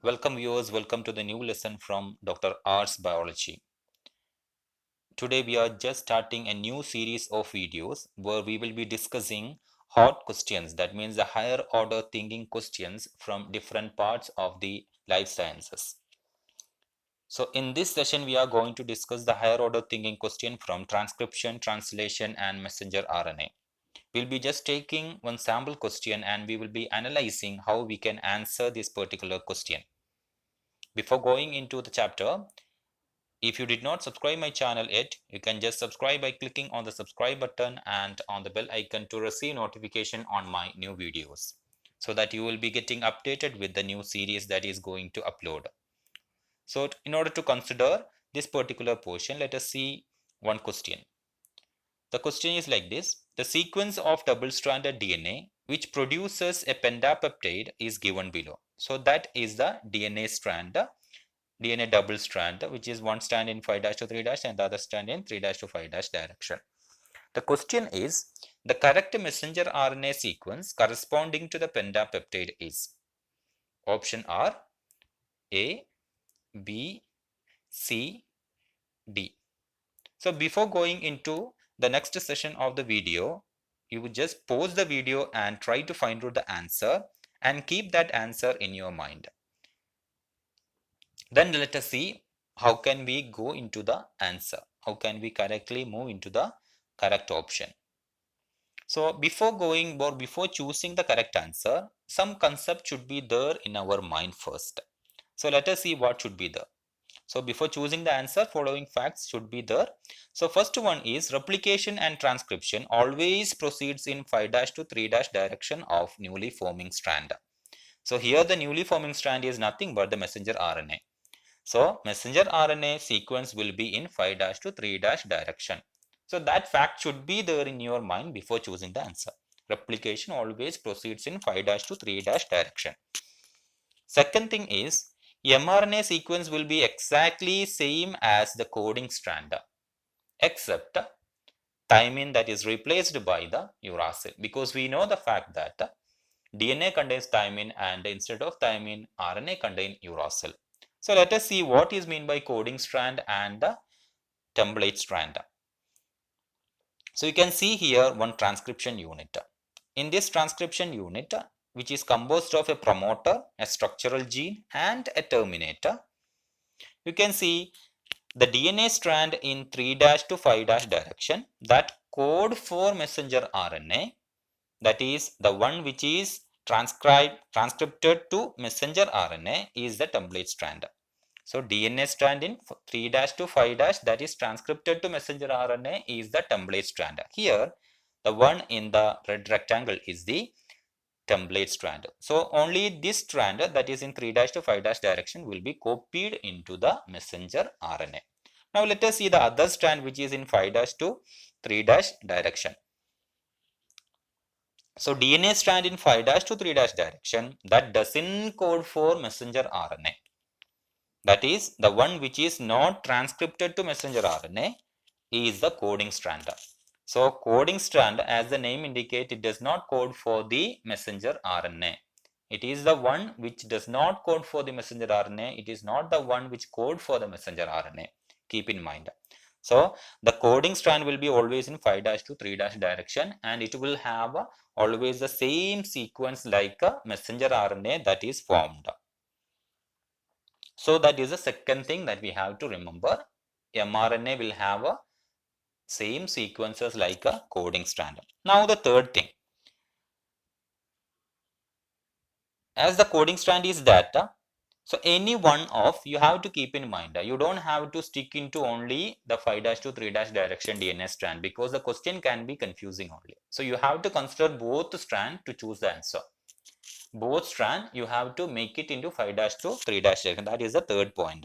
Welcome viewers, welcome to the new lesson from Dr. R's Biology. Today we are just starting a new series of videos where we will be discussing hot questions, that means the higher order thinking questions from different parts of the life sciences. So in this session we are going to discuss the higher order thinking question from transcription, translation and messenger RNA. We'll be just taking one sample question and we will be analyzing how we can answer this particular question. Before going into the chapter, if you did not subscribe my channel yet, you can just subscribe by clicking on the subscribe button and on the bell icon to receive notification on my new videos so that you will be getting updated with the new series that is going to upload. So in order to consider this particular portion, let us see one question. The question is like this: the sequence of double-stranded DNA which produces a pentapeptide is given below. So that is the DNA strand, DNA double strand, which is one strand in 5' to 3' and the other strand in 3' to 5' direction. The question is, the correct messenger RNA sequence corresponding to the pentapeptide is option R, A, B, C, D. So before going into the next session of the video, you would just pause the video and try to find out the answer and keep that answer in your mind. Then let us see how can we go into the answer. How can we correctly move into the correct option. So before choosing the correct answer, some concept should be there in our mind first. So let us see what should be there. So before choosing the answer, following facts should be there. So first one is replication and transcription always proceeds in 5' to 3' direction of newly forming strand. So here the newly forming strand is nothing but the messenger RNA. So messenger RNA sequence will be in 5' to 3' direction. So that fact should be there in your mind before choosing the answer. Replication always proceeds in 5' to 3' direction. Second thing is mRNA sequence will be exactly same as the coding strand except thymine that is replaced by the uracil, because we know the fact that DNA contains thymine and instead of thymine RNA contains uracil. So let us see what is meant by coding strand and the template strand. So you can see here one transcription unit. In this transcription unit, which is composed of a promoter, a structural gene and a terminator, you can see the DNA strand in 3' to 5' direction that code for messenger RNA, that is the one which is transcripted to messenger RNA, is the template strand. So DNA strand in 3' to 5' that is transcripted to messenger RNA is the template strand. Here the one in the red rectangle is the template strand. So only this strand that is in 3' to 5' direction will be copied into the messenger RNA. Now let us see the other strand which is in 5' to 3' direction. So DNA strand in 5' to 3' direction that doesn't code for messenger RNA. That is the one which is not transcripted to messenger RNA is the coding strand. So coding strand, as the name indicates, it does not code for the messenger RNA. It is the one which does not code for the messenger RNA. It is not the one which code for the messenger RNA. Keep in mind. So the coding strand will be always in 5' to 3' direction and it will have always the same sequence like a messenger RNA that is formed. So that is the second thing that we have to remember. mRNA will have a same sequences like a coding strand. Now the third thing, as the coding strand is data, so any one of you have to keep in mind, you don't have to stick into only the 5' to 3' direction DNA strand because the question can be confusing only. So you have to consider both strand to choose the answer. Both strand you have to make it into 5' to 3' direction. That is the third point.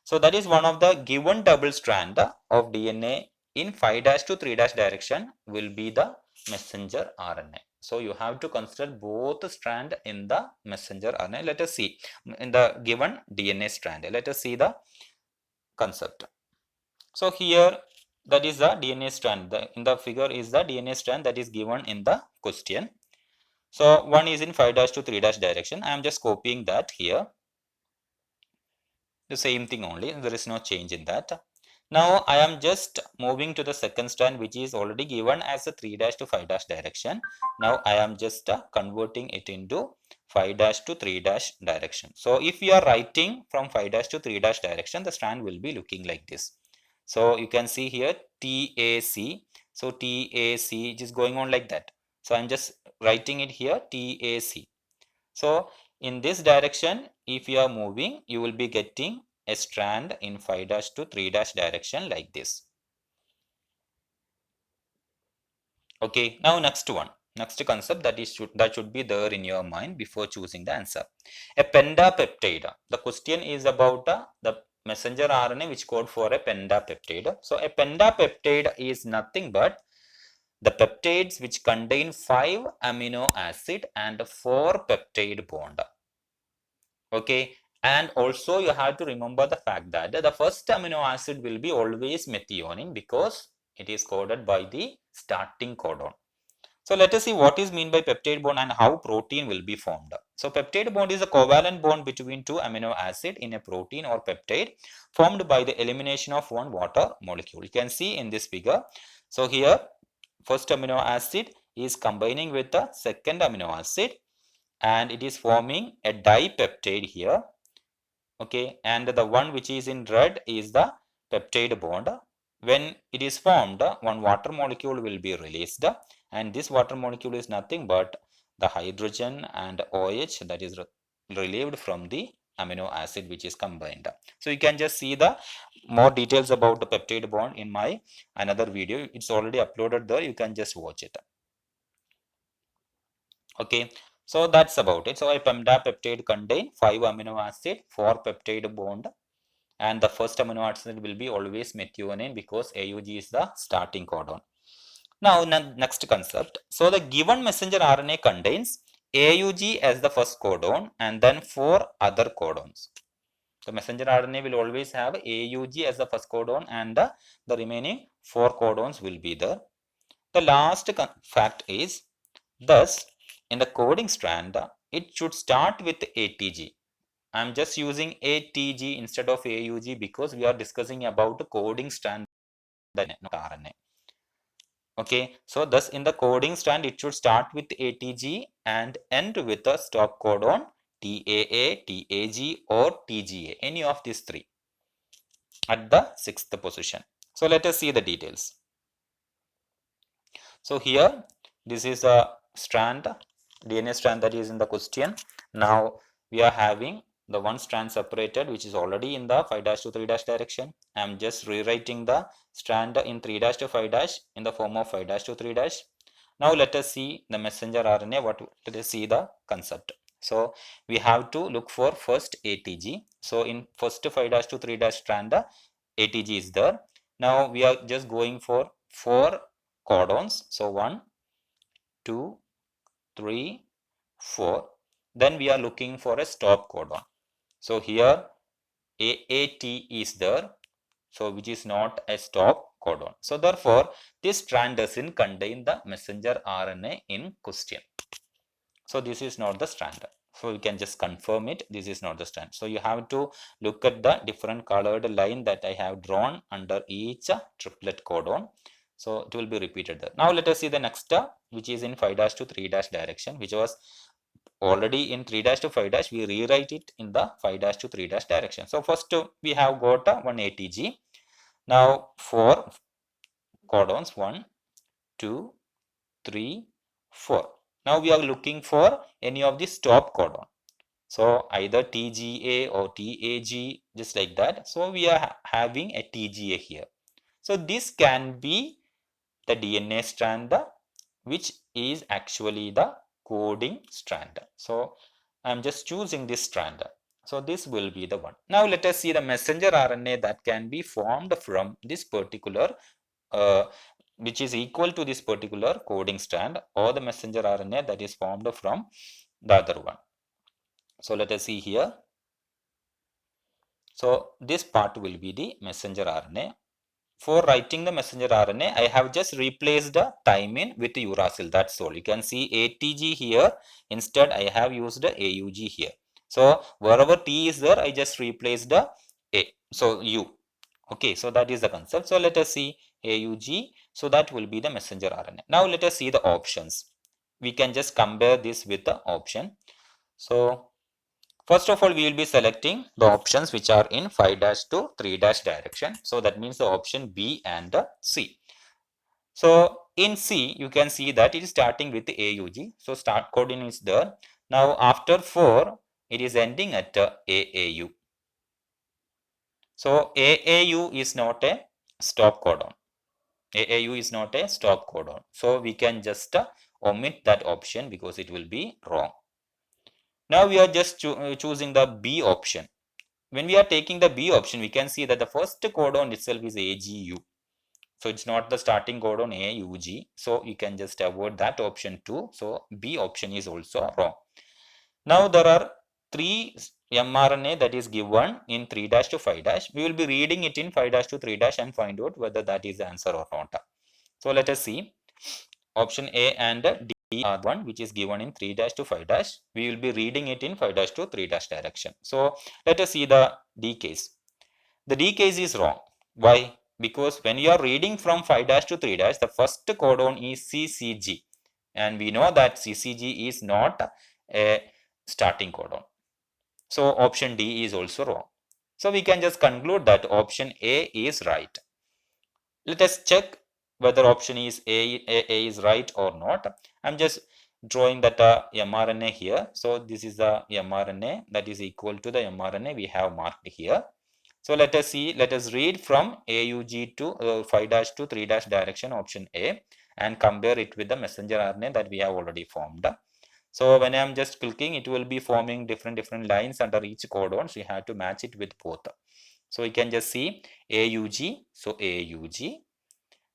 So that is one of the given double strand of DNA in 5' to 3' direction will be the messenger RNA. So you have to consider both strand in the messenger RNA. Let us see in the given DNA strand. Let us see the concept. So here that is the DNA strand. In the figure is the DNA strand that is given in the question. So one is in 5' to 3' direction. I am just copying that here. The same thing only, there is no change in that. Now I am just moving to the second strand, which is already given as a 3' to 5' direction. Now I am just converting it into 5' to 3' direction. So if you are writing from 5' to 3' direction, the strand will be looking like this. So you can see here TAC. So TAC is going on like that. So I'm just writing it here TAC. So in this direction, if you are moving, you will be getting a strand in 5' to 3' direction like this. Okay, now next one. Next concept that should be there in your mind before choosing the answer. A pentapeptide. The question is about the messenger RNA which code for a pentapeptide. So a pentapeptide is nothing but the peptides which contain 5 amino acid and 4 peptide bond. Okay, and also you have to remember the fact that the first amino acid will be always methionine because it is coded by the starting codon. So let us see what is meant by peptide bond and how protein will be formed. So peptide bond is a covalent bond between two amino acid in a protein or peptide formed by the elimination of one water molecule. You can see in this figure. So here first amino acid is combining with the second amino acid and it is forming a dipeptide here. Okay, and the one which is in red is the peptide bond. When it is formed, one water molecule will be released, and this water molecule is nothing but the hydrogen and OH that is relieved from the amino acid which is combined. So you can just see the more details about the peptide bond in my another video. It's already uploaded there. You can just watch it. Okay, so that's about it. So a pentapeptide contain 5 amino acid, 4 peptide bond, and the first amino acid will be always methionine because AUG is the starting codon. Now next concept. So the given messenger RNA contains AUG as the first codon and then 4 other codons. The messenger RNA will always have AUG as the first codon and the remaining 4 codons will be there. The last fact is, thus in the coding strand, it should start with ATG. I'm just using ATG instead of AUG because we are discussing about the coding strand, not RNA. Okay, so thus in the coding strand, it should start with ATG and end with a stop codon TAA, TAG or TGA, any of these three at the 6th position. So let us see the details. So here, this is a strand, DNA strand that is in the question. Now we are having the one strand separated which is already in the 5' to 3' direction. I am just rewriting the strand in 3' to 5' in the form of 5' to 3'. Now let us see the messenger RNA. Let us see the concept. So we have to look for first ATG. So in first 5' to 3' strand, ATG is there. Now we are just going for 4 codons. So 1, 2, 3, 4. Then we are looking for a stop codon. So here AAT is there, so which is not a stop codon. So therefore, this strand doesn't contain the messenger RNA in question. So this is not the strand. So you can just confirm it. This is not the strand. So you have to look at the different colored line that I have drawn under each triplet codon. So it will be repeated there. Now let us see the next which is in 5' to 3' direction, which was already in 3' to 5' we rewrite it in the 5' to 3' direction. So first we have got one ATG. Now 4 codons, 1, 2, 3, 4. Now we are looking for any of the stop codon. So either TGA or TAG, just like that. So we are having a TGA here. So this can be the DNA strand which is actually the coding strand. So I'm just choosing this strand. So this will be the one. Now let us see the messenger RNA that can be formed from this particular which is equal to this particular coding strand or the messenger RNA that is formed from the other one. So let us see here. So this part will be the messenger RNA. For writing the messenger RNA, I have just replaced the thymine with uracil. That's all. You can see ATG here. Instead, I have used AUG here. So wherever T is there, I just replaced the A. So U. Okay, so that is the concept. So let us see AUG. So that will be the messenger RNA. Now let us see the options. We can just compare this with the option. So first of all, we will be selecting the options which are in 5' to 3' direction. So that means the option B and the C. So in C, you can see that it is starting with the AUG. So start coding is there. Now after 4, it is ending at AAU. So AAU is not a stop codon. AAU is not a stop codon. So we can just omit that option because it will be wrong. Now we are just choosing the B option. When we are taking the B option, we can see that the first codon itself is AGU. So it's not the starting codon AUG. So you can just avoid that option too. So B option is also wrong. Now there are 3 mRNA that is given in 3' to 5'. We will be reading it in 5' to 3' and find out whether that is the answer or not. So let us see. Option A and D are one which is given in 3' to 5'. We will be reading it in 5' to 3' direction. So let us see the D case. The D case is wrong. Why? Because when you are reading from 5' to 3', the first codon is CCG. And we know that CCG is not a starting codon. So option D is also wrong. So we can just conclude that option A is right. Let us check whether option is A is right or not. I'm just drawing that mRNA here. So this is the mRNA that is equal to the mRNA we have marked here. So let us see, let us read from AUG to 5' to 3' direction option A and compare it with the messenger RNA that we have already formed. So when I am just clicking, it will be forming different lines under each codon. So you have to match it with both. So you can just see AUG. So AUG.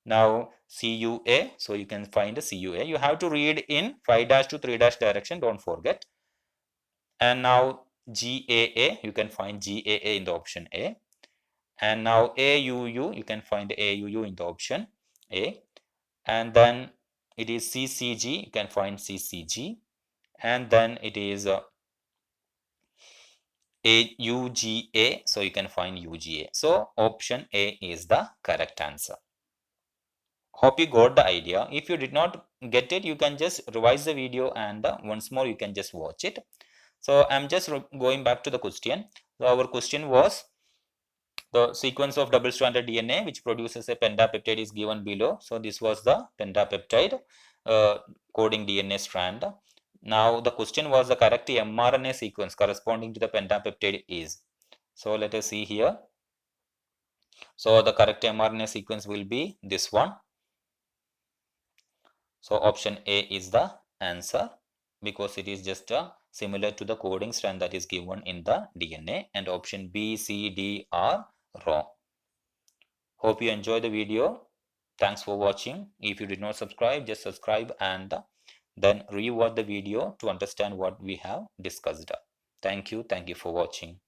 Now CUA. So you can find the CUA. You have to read in 5' to 3' direction. Don't forget. And now GAA. You can find GAA in the option A. And now AUU. You can find AUU in the option A. And then it is CCG. You can find CCG. And then it is UGA, so you can find UGA. So option A is the correct answer. Hope you got the idea. If you did not get it, you can just revise the video and once more you can just watch it. So I'm just going back to the question. So our question was the sequence of double-stranded DNA which produces a pentapeptide is given below. So this was the pentapeptide coding DNA strand. Now the question was the correct mRNA sequence corresponding to the pentapeptide is. So let us see here. So the correct mRNA sequence will be this one. So option A is the answer because it is just similar to the coding strand that is given in the DNA, and option B, C, D are wrong. Hope you enjoy the video. Thanks for watching. If you did not subscribe, just subscribe and then rewatch the video to understand what we have discussed. Thank you. Thank you for watching.